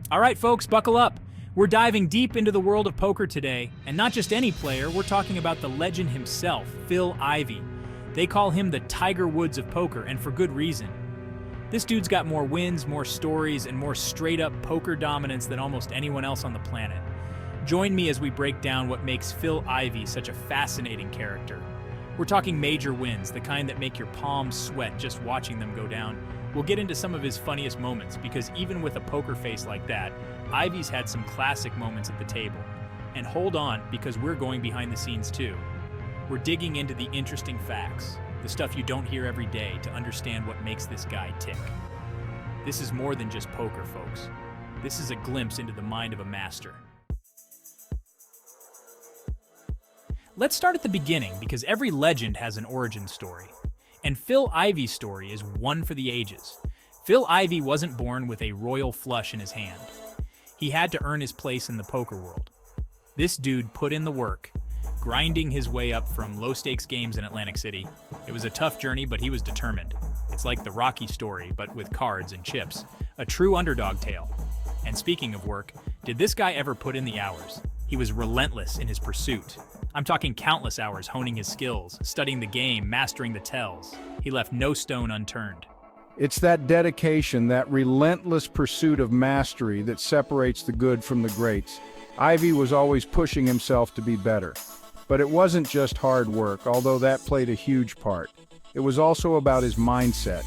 All right, folks, buckle up. We're diving deep into the world of poker today, and not just any player, we're talking about the legend himself, Phil Ivey. They call him the Tiger Woods of poker, and for good reason. This dude's got more wins, more stories, and more straight-up poker dominance than almost anyone else on the planet. Join me as we break down what makes Phil Ivey such a fascinating character. We're talking major wins, the kind that make your palms sweat just watching them go down. We'll get into some of his funniest moments, because even with a poker face like that, Ivey's had some classic moments at the table. And hold on, because we're going behind the scenes too. We're digging into the interesting facts, the stuff you don't hear every day, to understand what makes this guy tick. This is more than just poker, folks. This is a glimpse into the mind of a master. Let's start at the beginning, because every legend has an origin story. And Phil Ivey's story is one for the ages. Phil Ivey wasn't born with a royal flush in his hand. He had to earn his place in the poker world. This dude put in the work, grinding his way up from low-stakes games in Atlantic City. It was a tough journey, but he was determined. It's like the Rocky story, but with cards and chips. A true underdog tale. And speaking of work, did this guy ever put in the hours? He was relentless in his pursuit. I'm talking countless hours honing his skills, studying the game, mastering the tells. He left no stone unturned. It's that dedication, that relentless pursuit of mastery that separates the good from the greats. Ivey was always pushing himself to be better. But it wasn't just hard work, although that played a huge part. It was also about his mindset.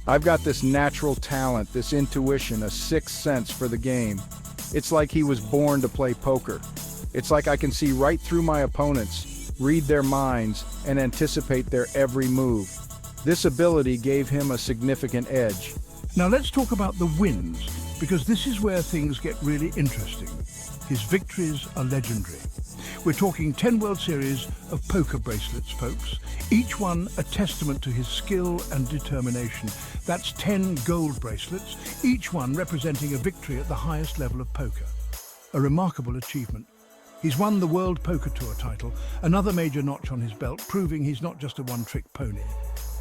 I've got this natural talent, this intuition, a sixth sense for the game. It's like he was born to play poker. It's like I can see right through my opponents, read their minds, and anticipate their every move. This ability gave him a significant edge. Now let's talk about the wins, because this is where things get really interesting. His victories are legendary. We're talking 10 World Series of poker bracelets, folks. Each one a testament to his skill and determination. That's 10 gold bracelets, each one representing a victory at the highest level of poker. A remarkable achievement. He's won the World Poker Tour title, another major notch on his belt, proving he's not just a one-trick pony.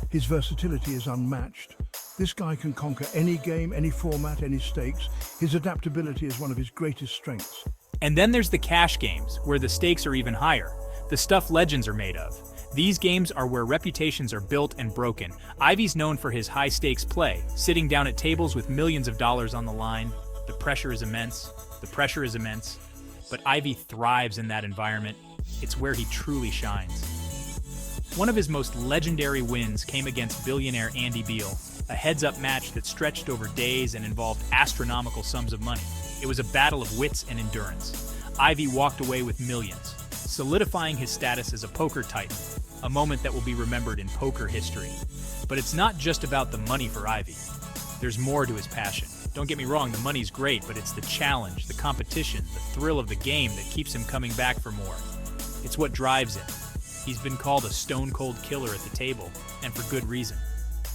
His versatility is unmatched. This guy can conquer any game, any format, any stakes. His adaptability is one of his greatest strengths. And then there's the cash games, where the stakes are even higher. The stuff legends are made of. These games are where reputations are built and broken. Ivey's known for his high-stakes play, sitting down at tables with millions of dollars on the line. The pressure is immense. But Ivey thrives in that environment. It's where he truly shines. One of his most legendary wins came against billionaire Andy Beal, a heads-up match that stretched over days and involved astronomical sums of money. It was a battle of wits and endurance. Ivey walked away with millions, solidifying his status as a poker titan, a moment that will be remembered in poker history. But it's not just about the money for Ivey. There's more to his passion. Don't get me wrong, the money's great, but it's the challenge, the competition, the thrill of the game that keeps him coming back for more. It's what drives him. He's been called a stone-cold killer at the table, and for good reason.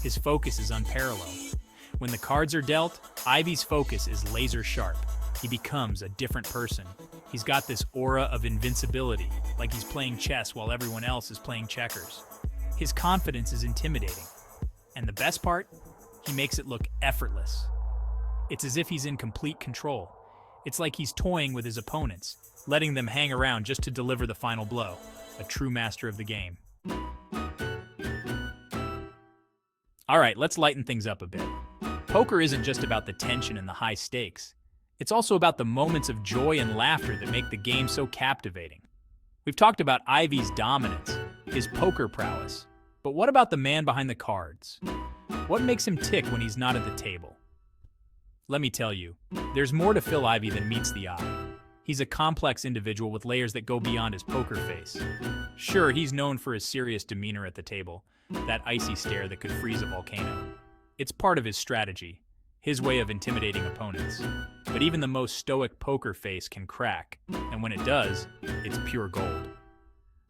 His focus is unparalleled. When the cards are dealt, Ivey's focus is laser sharp. He becomes a different person. He's got this aura of invincibility, like he's playing chess while everyone else is playing checkers. His confidence is intimidating. And the best part? He makes it look effortless. It's as if he's in complete control. It's like he's toying with his opponents, letting them hang around just to deliver the final blow. A true master of the game. All right, let's lighten things up a bit. Poker isn't just about the tension and the high stakes. It's also about the moments of joy and laughter that make the game so captivating. We've talked about Ivey's dominance, his poker prowess. But what about the man behind the cards? What makes him tick when he's not at the table? Let me tell you, there's more to Phil Ivey than meets the eye. He's a complex individual with layers that go beyond his poker face. Sure, he's known for his serious demeanor at the table, that icy stare that could freeze a volcano. It's part of his strategy, his way of intimidating opponents. But even the most stoic poker face can crack, and when it does, it's pure gold.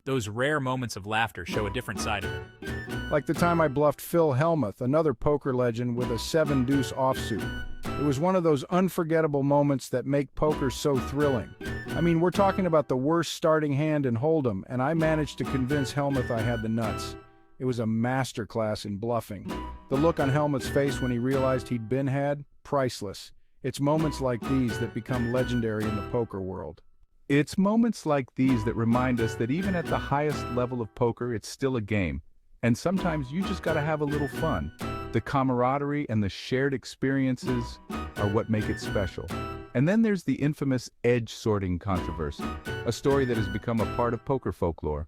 Those rare moments of laughter show a different side of him. Like the time I bluffed Phil Hellmuth, another poker legend, with a 7-deuce offsuit. It was one of those unforgettable moments that make poker so thrilling. I mean, we're talking about the worst starting hand in Hold'em, and I managed to convince Hellmuth I had the nuts. It was a masterclass in bluffing. The look on Hellmuth's face when he realized he'd been had, priceless. It's moments like these that become legendary in the poker world. It's moments like these that remind us that even at the highest level of poker, it's still a game. And sometimes you just gotta have a little fun. The camaraderie and the shared experiences are what make it special. And then there's the infamous edge sorting controversy, a story that has become a part of poker folklore.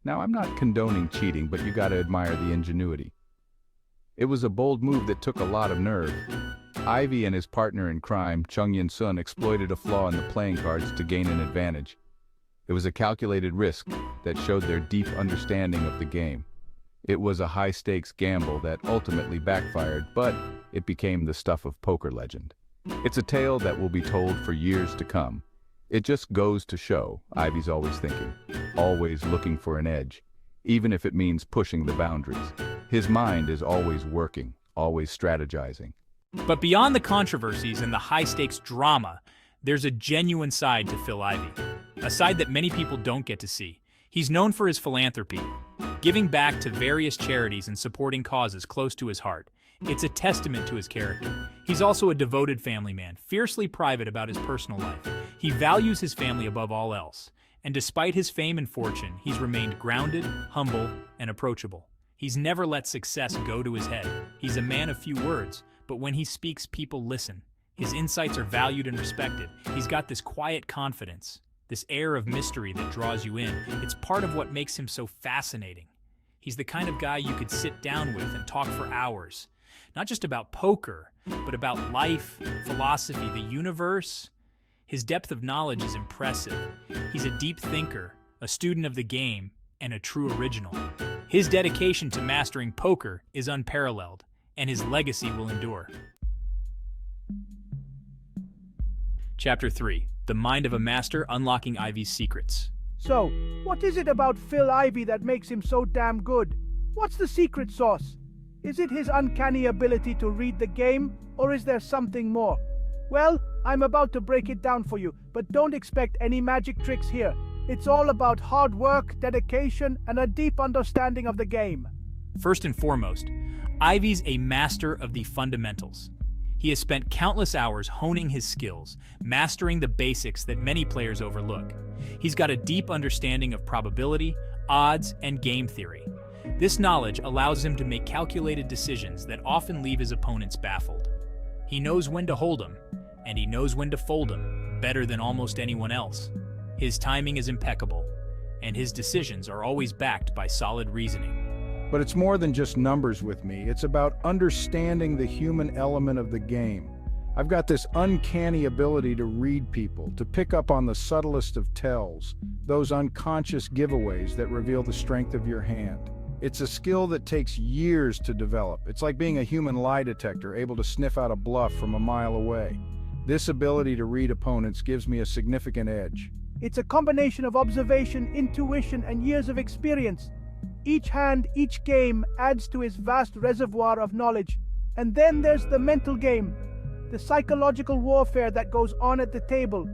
Now, I'm not condoning cheating, but you gotta admire the ingenuity. It was a bold move that took a lot of nerve. Ivey and his partner in crime, Chung Yin-sun, exploited a flaw in the playing cards to gain an advantage. It was a calculated risk that showed their deep understanding of the game. It was a high-stakes gamble that ultimately backfired, but it became the stuff of poker legend. It's a tale that will be told for years to come. It just goes to show Ivey's always thinking, always looking for an edge, even if it means pushing the boundaries. His mind is always working, always strategizing. But beyond the controversies and the high-stakes drama, there's a genuine side to Phil Ivey, a side that many people don't get to see. He's known for his philanthropy, giving back to various charities and supporting causes close to his heart. It's a testament to his character. He's also a devoted family man, fiercely private about his personal life. He values his family above all else, and despite his fame and fortune, he's remained grounded, humble, and approachable. He's never let success go to his head. He's a man of few words, but when he speaks, people listen. His insights are valued and respected. He's got this quiet confidence, this air of mystery that draws you in. It's part of what makes him so fascinating. He's the kind of guy you could sit down with and talk for hours. Not just about poker, but about life, philosophy, the universe. His depth of knowledge is impressive. He's a deep thinker, a student of the game, and a true original. His dedication to mastering poker is unparalleled, and his legacy will endure. Chapter 3. The Mind of a Master, Unlocking Ivey's Secrets. So, what is it about Phil Ivey that makes him so damn good? What's the secret sauce? Is it his uncanny ability to read the game, or is there something more? Well, I'm about to break it down for you, but don't expect any magic tricks here. It's all about hard work, dedication, and a deep understanding of the game. First and foremost, Ivey's a master of the fundamentals. He has spent countless hours honing his skills, mastering the basics that many players overlook. He's got a deep understanding of probability, odds, and game theory. This knowledge allows him to make calculated decisions that often leave his opponents baffled. He knows when to hold 'em, and he knows when to fold 'em better than almost anyone else. His timing is impeccable, and his decisions are always backed by solid reasoning. But it's more than just numbers with me. It's about understanding the human element of the game. I've got this uncanny ability to read people, to pick up on the subtlest of tells, those unconscious giveaways that reveal the strength of your hand. It's a skill that takes years to develop. It's like being a human lie detector, able to sniff out a bluff from a mile away. This ability to read opponents gives me a significant edge. It's a combination of observation, intuition, and years of experience. Each hand, each game adds to his vast reservoir of knowledge. And then there's the mental game, the psychological warfare that goes on at the table.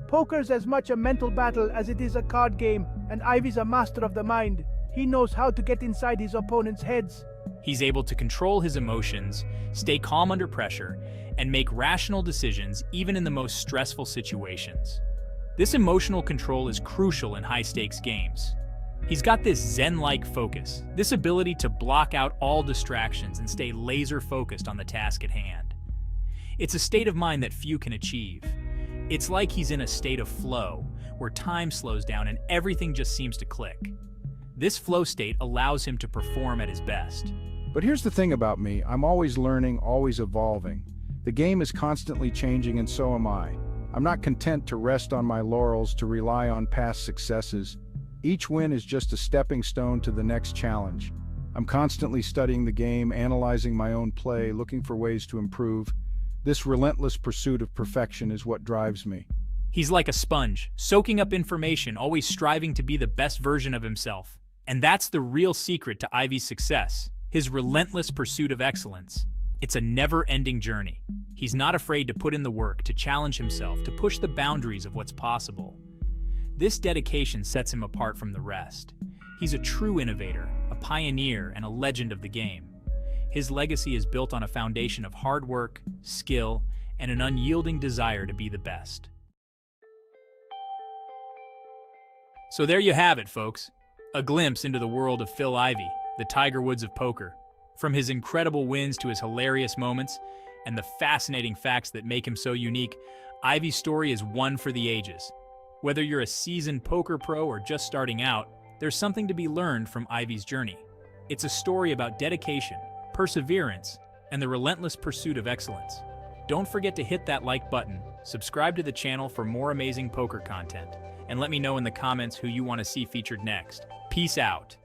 Poker's as much a mental battle as it is a card game, and Ivey's a master of the mind. He knows how to get inside his opponents' heads. He's able to control his emotions, stay calm under pressure, and make rational decisions even in the most stressful situations. This emotional control is crucial in high-stakes games. He's got this Zen-like focus, this ability to block out all distractions and stay laser-focused on the task at hand. It's a state of mind that few can achieve. It's like he's in a state of flow, where time slows down and everything just seems to click. This flow state allows him to perform at his best. But here's the thing about me, I'm always learning, always evolving. The game is constantly changing and so am I. I'm not content to rest on my laurels, to rely on past successes. Each win is just a stepping stone to the next challenge. I'm constantly studying the game, analyzing my own play, looking for ways to improve. This relentless pursuit of perfection is what drives me. He's like a sponge, soaking up information, always striving to be the best version of himself. And that's the real secret to Ivey's success, his relentless pursuit of excellence. It's a never-ending journey. He's not afraid to put in the work, to challenge himself, to push the boundaries of what's possible. This dedication sets him apart from the rest. He's a true innovator, a pioneer, and a legend of the game. His legacy is built on a foundation of hard work, skill, and an unyielding desire to be the best. So there you have it, folks. A glimpse into the world of Phil Ivey, the Tiger Woods of poker. From his incredible wins to his hilarious moments and the fascinating facts that make him so unique, Ivey's story is one for the ages. Whether you're a seasoned poker pro or just starting out, there's something to be learned from Ivey's journey. It's a story about dedication, perseverance, and the relentless pursuit of excellence. Don't forget to hit that like button, subscribe to the channel for more amazing poker content, and let me know in the comments who you want to see featured next. Peace out.